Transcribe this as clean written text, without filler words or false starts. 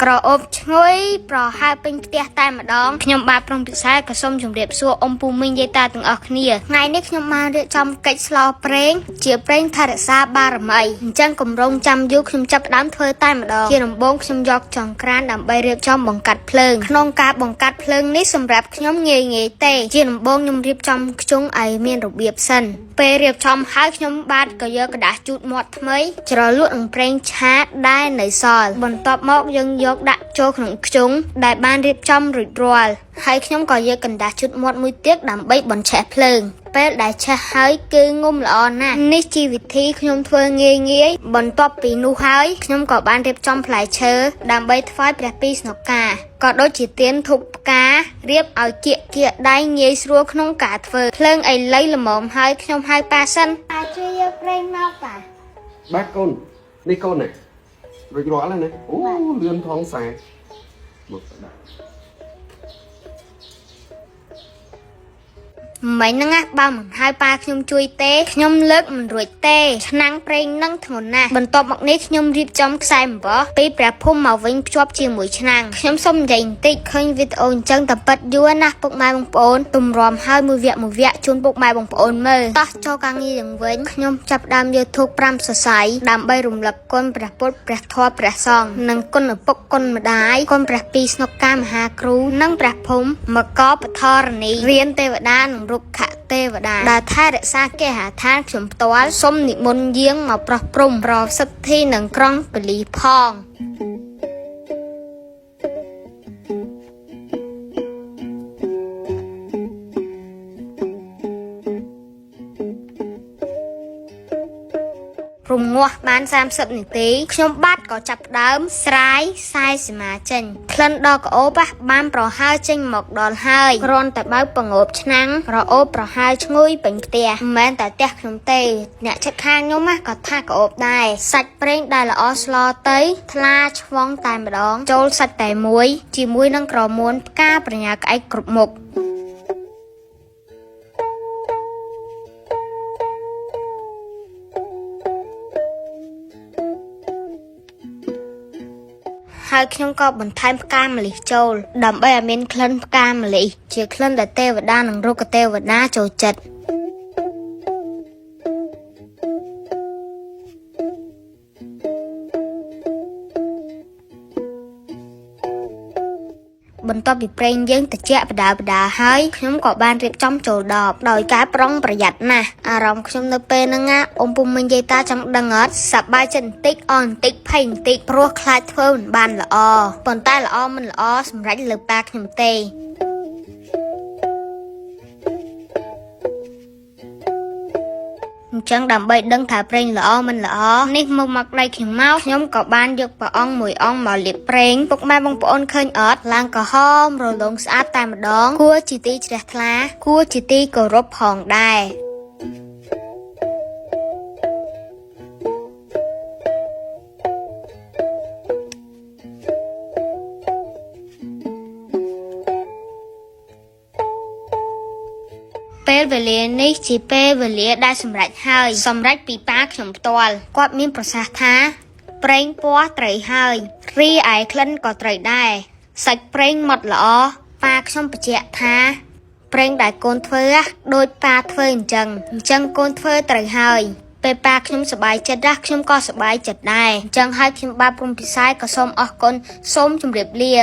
ក្រអូបឈ្ងុយប្រហើពេញផ្ទះតែម្ដងខ្ញុំបាទប្រុងពិសាក៏សូមជម្រាបសួរអ៊ំពូមីងយាយតាទាំងអស់គ្នាថ្ងៃនេះខ្ញុំបានរៀបចំកិច្ចស្លោប្រេងជាប្រេងថែរក្សាបារមីអញ្ចឹងគម្រោងចាំយូរខ្ញុំចាប់ផ្ដើមធ្វើតែម្ដងជាដំបូងខ្ញុំយកចង្ក្រានដើម្បីរៀបចំបង្កាត់ភ្លើងក្នុងការបង្កាត់ភ្លើងនេះសម្រាប់ខ្ញុំងាយទេជាដំបូងខ្ញុំរៀបចំខ្ជុងឲ្យមានរបៀបសិនពេលរៀបចំហើយខ្ញុំបាទក៏យកกระดาษជូតមាត់ថ្មីជ្រលក់នឹងប្រេងឆាដែលនៅសល់បន្ទាប់មកយើងយកដាក់ចូលក្នុងខ្ជុងដែលបានរៀបចំរួចរាល់ហើយខ្ញុំក៏យកกระดาษជូតមាត់មួយទៀតដើម្បីបញ្ឆេះភ្លើងពេលដែលឆេះហើយគឺងុំល្អណាស់នេះជាវិធីខ្ញុំធ្វើងាយបន្ទាប់ពីនោះហើយខ្ញុំក៏បានរៀបចំផ្លែឈើដើម្បីថ្វាយព្រះពីរស្នុកាក៏ដូចជាទៀនធូបផ្ការៀបឲ្យគៀកដៃងាយស្រួលក្នុងការធ្វើភ្លើងឲ្យលៃល្មមហើយខ្ញុំហៅប៉ាសិនអាចជួយយកប្រេងមកបាទកូននេះកូនណារួចរាល់ហើយណាអូលឿនថងខ្សែមកដាក់មិនហ្នឹងណាបើមិនហើយប៉ាខ្ញុំជួយទេខ្ញុំលើកមិនរួចទេឆ្នាំងប្រេងនឹងធ្ងន់ណាស់បន្ទាប់មកនេះខ្ញុំរៀបចំខ្សែអំបោះពីព្រះភូមិមកវិញភ្ជាប់ជាមួយឆ្នាំងខ្ញុំសុំនិយាយបន្តិចឃើញវីដេអូអញ្ចឹងតែប៉ិតយូរណាស់ពុកម៉ែបងប្អូនទម្រាំហើយមួយវគ្គជូនពុកម៉ែបងប្អូនមើលតោះចូលការងារយ៉ាងវិញខ្ញុំចាប់ដើមយកធូប5សរសៃដើម្បីរំលឹកគុណព្រះពុទ្ធព្រះធម៌ព្រះសង្ឃនិងគុណឪពុកគុណម្ដាយគុណព្រះពីរស្នុកាមហាគ្រូនិងព្រះភូមិមកបធរណីរៀនទេវតានិងរុក្ខទេវតាដែលថែរក្សាគេហដ្ឋានខ្ញុំផ្ទាល់សូមនិមន្តយាងមកប្រោះព្រំប្រសិទ្ធិនឹងក្រុងពលីផងរំងាស់បាន30នាទីខ្ញុំបាទក៏ចាប់ផ្ដើមស្រាយខ្សែសមាចេញក្លិនដ៏ក្រអូបបានប្រហើរចេញមកដល់ហើយគ្រាន់តែបើកពងើបឆ្នាំងក្រអូបប្រហើរឈ្ងុយពេញផ្ទះមិនមែនតែផ្ទះខ្ញុំទេអ្នកជិតខាងខ្ញុំក៏ថាក្រអូបដែរសាច់ប្រេងដែលល្អស្លទៅថ្លាឆ្វង់តែម្ដងចូលសាច់តែមួយជាមួយនឹងក្រមួនផ្កាប្រញាក្អែកគ្រប់មុខហើយខ្ញុំក៏បន្ថែមផ្កាម្លិះចូលដើម្បីឲ្យមានក្លិនផ្កាម្លិះជាក្លិនដែលទេវតានិងរុក្ខទេវតាចូលចិត្តបន្ទាប់ពីប្រេងយើងត្រជាក់បដាហើយខ្ញុំក៏បានរៀបចំចូលដបដោយការប្រុងប្រយ័ត្នណាស់អារម្មណ៍ខ្ញុំនៅពេលហ្នឹងអ៊ំពុំមីងយាយតាចង់ដឹងអត់សប្បាយចិត្តបន្តិចអន់បន្តិចភ័យបន្តិចព្រោះខ្លាចធ្វើមិនបានល្អប៉ុន្តែល្អមិនល្អសម្រាប់លើប៉ាខ្ញុំទេអញ្ចឹងដើម្បីដឹងថាប្រេងល្អមិនល្អនេះមកដៃខ្ញុំក៏បានយកព្រះអង្គមួយអង្គមកលាបប្រេងពុកម៉ែបងប្អូនឃើញអត់ឡើងក្រហមរលោងស្អាតតែម្ដងគួរជាទីជ្រះថ្លាគួរជាទីគោរពផងដែរពេលវេលានេះជាពេលវេលាដែលសម្រេចហើយសម្រេចពីប៉ាខ្ញុំផ្ទាល់គាត់មានប្រសាសន៍ថាប្រេងពណ៌ត្រូវហើយរីឯក្លិនក៏ត្រូវដែរសាច់ប្រេងម៉ត់ល្អប៉ាខ្ញុំបញ្ជាក់ថាប្រេងដែលកូនធ្វើដូចប៉ាធ្វើអញ្ចឹងកូនធ្វើត្រូវហើយពេលប៉ាខ្ញុំសប្បាយចិត្តខ្ញុំក៏សប្បាយចិត្តដែរអញ្ចឹងហើយខ្ញុំបាទព្រំពិសាយក៏សូមអរគុណសូមជម្រាបលា